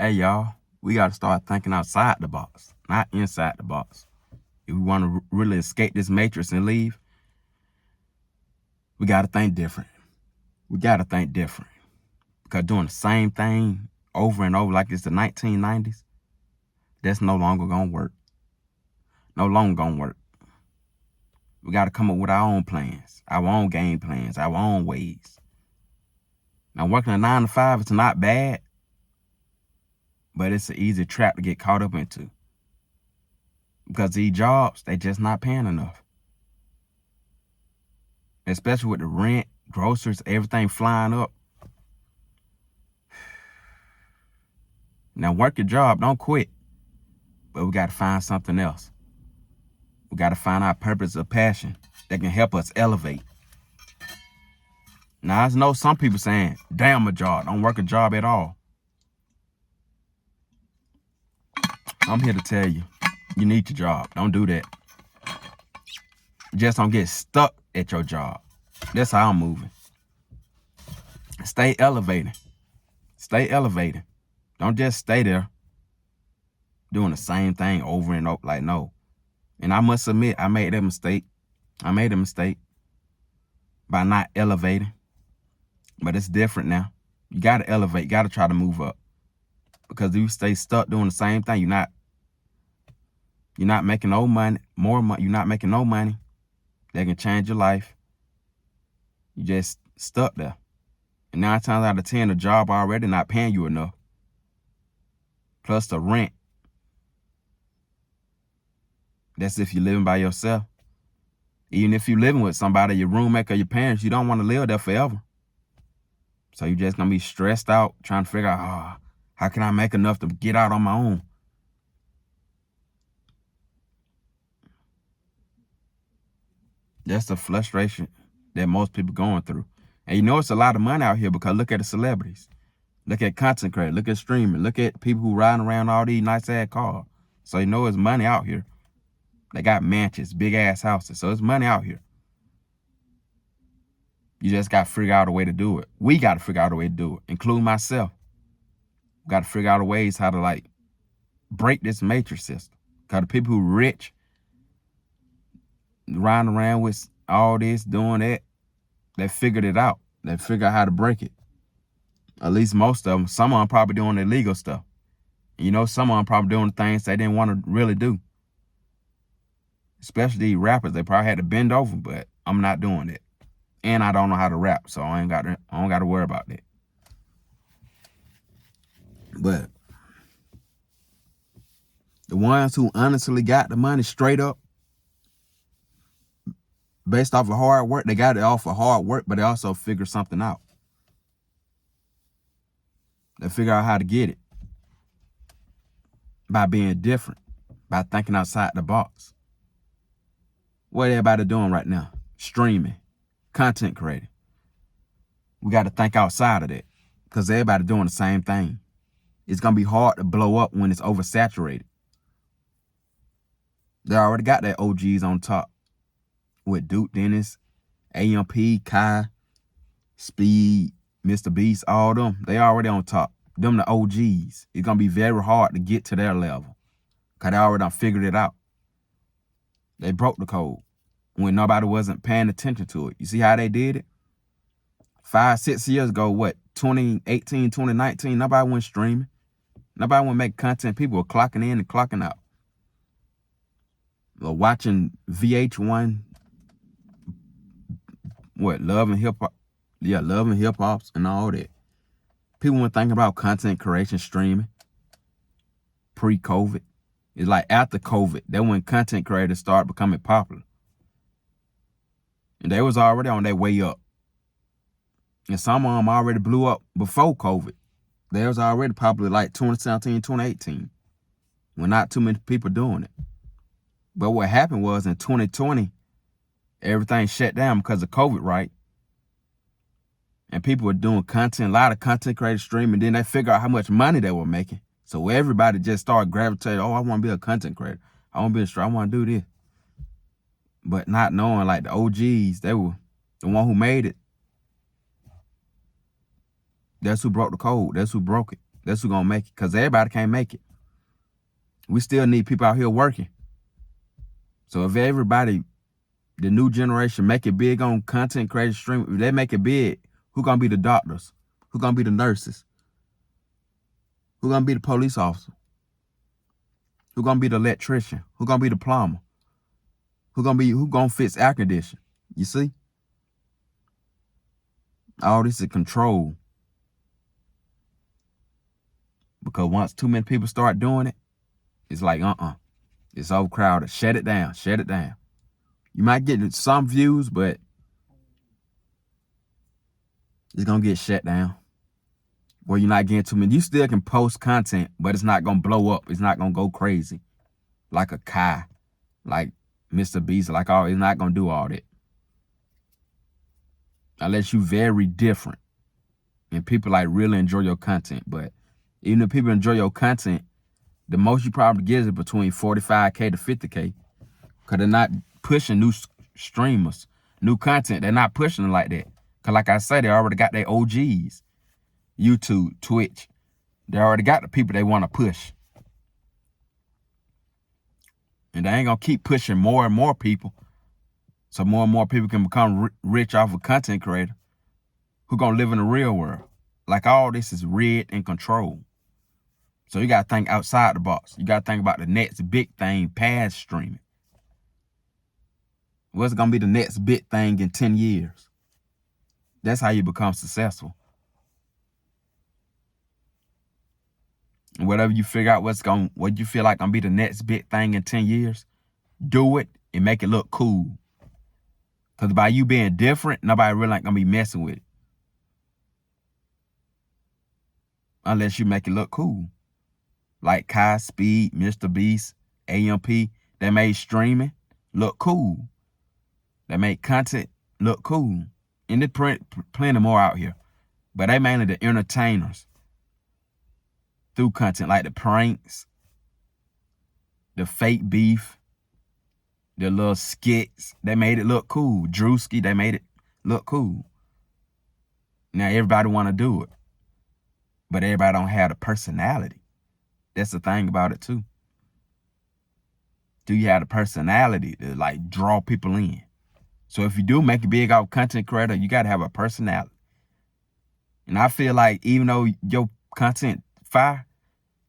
Hey, y'all, we got to start thinking outside the box, not inside the box. If we want to really escape this matrix and leave, we got to think different. We got to think different. Because doing the same thing over and over like it's the 1990s, that's no longer going to work. No longer going to work. We got to come up with our own plans, our own game plans, our own ways. Now, working a 9 to 5 is not bad, but it's an easy trap to get caught up into. Because these jobs, they just not paying enough. Especially with the rent, groceries, everything flying up. Now, work your job, don't quit. But we got to find something else. We got to find our purpose or passion that can help us elevate. Now, I know some people saying, damn a job, don't work a job at all. I'm here to tell you, you need your job. Don't do that. Just don't get stuck at your job. That's how I'm moving. Stay elevating. Stay elevating. Don't just stay there doing the same thing over and over. Like, no. And I must admit, I made that mistake. I made a mistake by not elevating. But it's different now. You got to elevate. You got to try to move up. Because if you stay stuck doing the same thing, you're not making no money, more money. You're not making no money that can change your life. You just stuck there. And 9 times out of 10, the job already not paying you enough. Plus the rent. That's if you're living by yourself. Even if you're living with somebody, your roommate or your parents, you don't want to live there forever. So you're just going to be stressed out trying to figure out, how can I make enough to get out on my own? That's the frustration that most people going through. And you know it's a lot of money out here because look at the celebrities. Look at content creators. Look at streaming. Look at people who riding around all these nice-ass cars. So you know it's money out here. They got mansions, big-ass houses. So it's money out here. You just got to figure out a way to do it. We got to figure out a way to do it, including myself. Got to figure out ways how to, break this matrix system. Because the people who rich, riding around with all this, doing that, they figured it out. They figured out how to break it. At least most of them. Some of them probably doing illegal stuff. And you know, some of them probably doing things they didn't want to really do. Especially these rappers. They probably had to bend over, but I'm not doing it. And I don't know how to rap, so I don't got to worry about that. But the ones who honestly got the money straight up, based off of hard work, they got it off of hard work, but they also figure something out. They figure out how to get it by being different, by thinking outside the box. What everybody doing right now? Streaming, content creating. We got to think outside of that because everybody doing the same thing. It's going to be hard to blow up when it's oversaturated. They already got their OGs on top with Duke Dennis, AMP, Kai, Speed, Mr. Beast, all them. They already on top. Them the OGs. It's going to be very hard to get to their level because they already done figured it out. They broke the code when nobody wasn't paying attention to it. You see how they did it? 5-6 years ago, 2018, 2019, nobody went streaming. Nobody went making content. People were clocking in and clocking out. Watching VH1, Love and Hip Hop. Yeah, Love and Hip Hops and all that. People weren't thinking about content creation, streaming, pre-COVID. It's like after COVID, that's when content creators started becoming popular. And they was already on their way up. And some of them already blew up before COVID. They was already popular like 2017, 2018, when not too many people doing it. But what happened was in 2020, everything shut down because of COVID, right? And people were doing content, a lot of content creators streaming. Then they figured out how much money they were making. So everybody just started gravitating, I want to be a content creator. I want to be a streamer. I want to do this. But not knowing like the OGs, they were the one who made it. That's who broke the code. That's who broke it. That's who gonna make it, because everybody can't make it. We still need people out here working. So if everybody, the new generation, make it big on content creation stream, if they make it big, who gonna be the doctors? Who gonna be the nurses? Who gonna be the police officer? Who gonna be the electrician? Who gonna be the plumber? Who gonna fix air conditioning? You see? All this is control. Because once too many people start doing it, it's like, it's overcrowded. Shut it down. Shut it down. You might get some views, but it's going to get shut down. Where you're not getting too many. You still can post content, but it's not going to blow up. It's not going to go crazy. Like a Kai, like Mr. Beast, like all. It's not going to do all that. Unless you very different. And people like really enjoy your content. But even if people enjoy your content, the most you probably get is between 45K to 50K. Because they're not pushing new streamers, new content. They're not pushing it like that. Because like I said, they already got their OGs. YouTube, Twitch. They already got the people they want to push. And they ain't going to keep pushing more and more people. So more and more people can become rich off of content creator who going to live in the real world. Like all this is rigged and controlled. So you got to think outside the box. You got to think about the next big thing past streaming. What's going to be the next big thing in 10 years? That's how you become successful. And whatever you figure out what you feel like going to be the next big thing in 10 years, do it and make it look cool. Because by you being different, nobody really ain't going to be messing with it. Unless you make it look cool. Like Kai, Speed, Mr. Beast, AMP, they made streaming look cool. They make content look cool. And there's plenty more out here. But they mainly the entertainers. Through content like the pranks, the fake beef, the little skits. They made it look cool. Drewski, they made it look cool. Now everybody want to do it. But everybody don't have the personality. That's the thing about it too. Do you have the personality to like draw people in? So if you do make it big off content creator, you got to have a personality. And I feel like even though your content fire,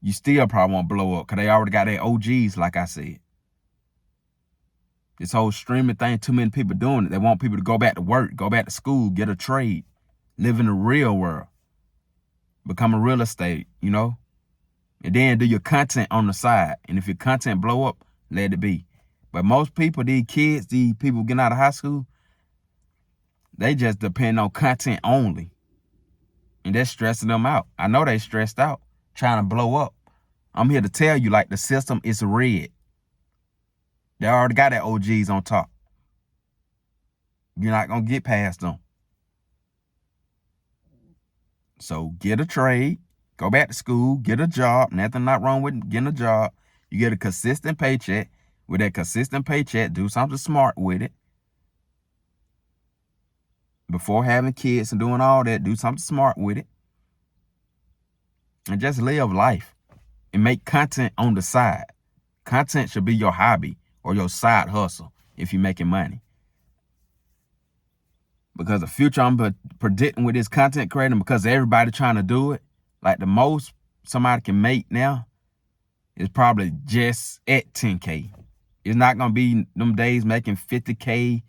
you still probably won't blow up because they already got their OGs, like I said. This whole streaming thing, too many people doing it. They want people to go back to work, go back to school, get a trade, live in the real world, become a real estate, you know? And then do your content on the side. And if your content blow up, let it be. But most people, these kids, these people getting out of high school, they just depend on content only. And that's stressing them out. I know they stressed out trying to blow up. I'm here to tell you, like, the system is rigged. They already got their OGs on top. You're not going to get past them. So get a trade, go back to school, get a job. Nothing not wrong with getting a job. You get a consistent paycheck. With that consistent paycheck, do something smart with it. Before having kids and doing all that, do something smart with it. And just live life and make content on the side. Content should be your hobby or your side hustle if you're making money. Because the future I'm predicting with this content creating, because everybody trying to do it, like the most somebody can make now is probably just at 10K. It's not going to be them days making 50K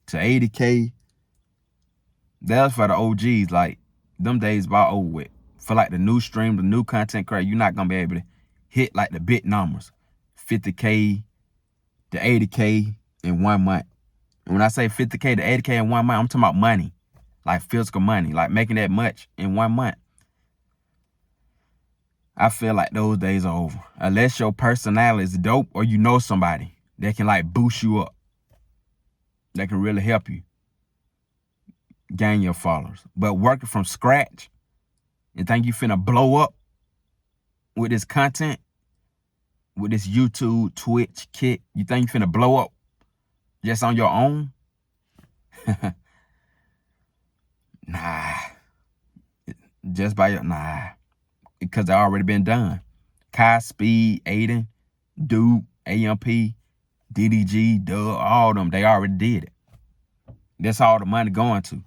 to 80K. That's for the OGs. Like, them days about over with. For like the new stream, the new content creator, you're not going to be able to hit like the big numbers. 50K to 80K in 1 month. And when I say 50K to 80K in 1 month, I'm talking about money. Like physical money. Like making that much in 1 month. I feel like those days are over. Unless your personality is dope or you know somebody that can like boost you up. That can really help you gain your followers. But working from scratch and think you finna blow up with this content, with this YouTube, Twitch, Kick, you think you finna blow up just on your own? Nah. Just by your, nah. because they already been done. Kai, Speed, Aiden, Duke, AMP, DDG, Doug, all of them, they already did it. That's all the money going to.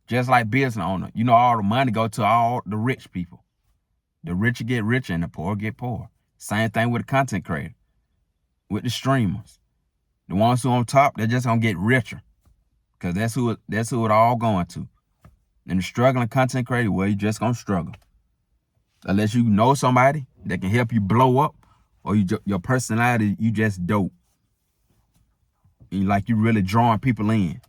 Just like business owner, you know, all the money go to all the rich people. The richer get richer and the poor get poor. Same thing with the content creator, with the streamers. The ones who on top, they're just gonna get richer, because that's who it all going to. And the struggling content creator, well, you just gonna struggle. Unless you know somebody that can help you blow up, or your personality, you just dope. And like you really drawing people in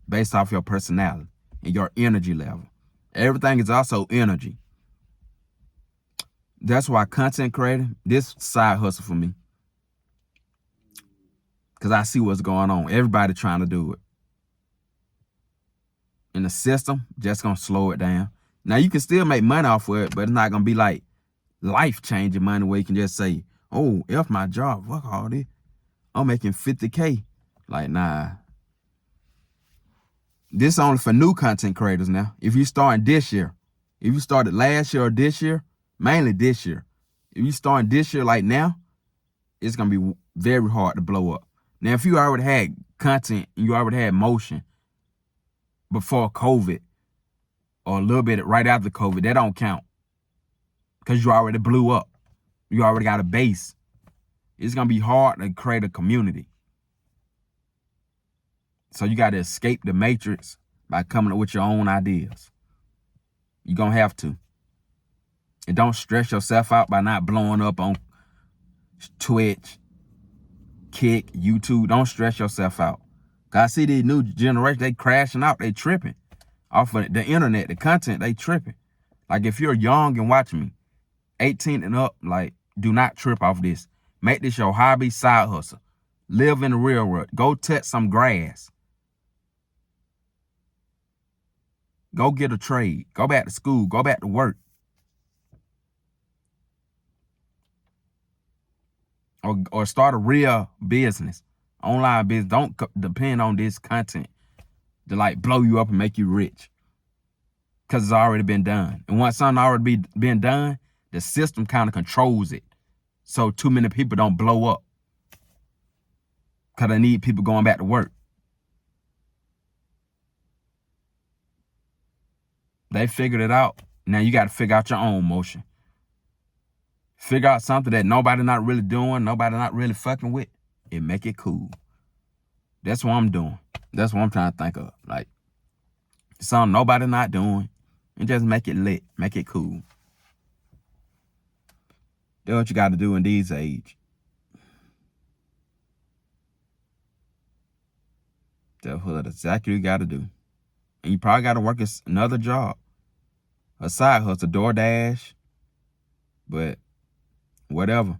based off your personality and your energy level. Everything is also energy. That's why content creating, this side hustle for me. Because I see what's going on. Everybody trying to do it. And the system just going to slow it down. Now, you can still make money off of it, but it's not going to be like life-changing money where you can just say, oh, F my job, fuck all this. I'm making 50K. Like, nah. This only for new content creators now. If you starting this year, if you started last year or this year, mainly this year. If you starting this year like now, it's going to be very hard to blow up. Now, if you already had content and you already had motion before COVID or a little bit right after COVID, that don't count because you already blew up. You already got a base. It's going to be hard to create a community. So you got to escape the matrix by coming up with your own ideas. You're going to have to. And don't stress yourself out by not blowing up on Twitch, Kick, YouTube. Don't stress yourself out. Cause I see these new generation, they crashing out, they tripping. Off of the internet, the content, they tripping. Like if you're young and watching me, 18 and up, like do not trip off this. Make this your hobby, side hustle. Live in the real world. Go touch some grass. Go get a trade. Go back to school. Go back to work. Or start a real business. Online business. Don't depend on this content to like blow you up and make you rich. Because it's already been done. And once something already been done, the system kind of controls it. So too many people don't blow up. Because they need people going back to work. They figured it out. Now you got to figure out your own motion. Figure out something that nobody not really doing, nobody not really fucking with, and make it cool. That's what I'm doing. That's what I'm trying to think of. Like, something nobody not doing, and just make it lit, make it cool. That's what you got to do in these age. That's what exactly you got to do. And you probably got to work another job. A side hustle, DoorDash, but whatever.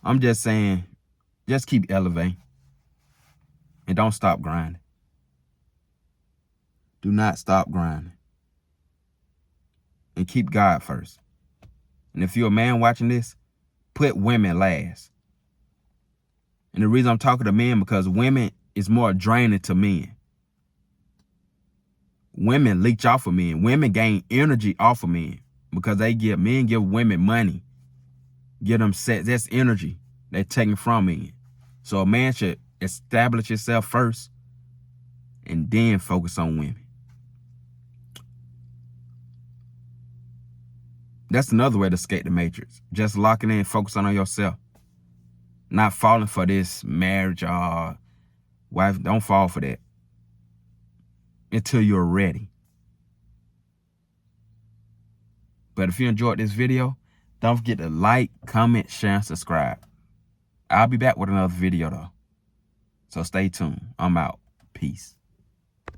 I'm just saying, just keep elevating. And don't stop grinding. Do not stop grinding. And keep God first. And if you're a man watching this, put women last. And the reason I'm talking to men, because women is more draining to men. Women leech off of men. Women gain energy off of men because men give women money. Give them sex. That's energy they're taking from men. So a man should establish himself first and then focus on women. That's another way to escape the matrix. Just locking in and focusing on yourself. Not falling for this marriage or wife. Don't fall for that until you're ready. But if you enjoyed this video, don't forget to like, comment, share, and subscribe. I'll be back with another video though. So stay tuned. I'm out. Peace.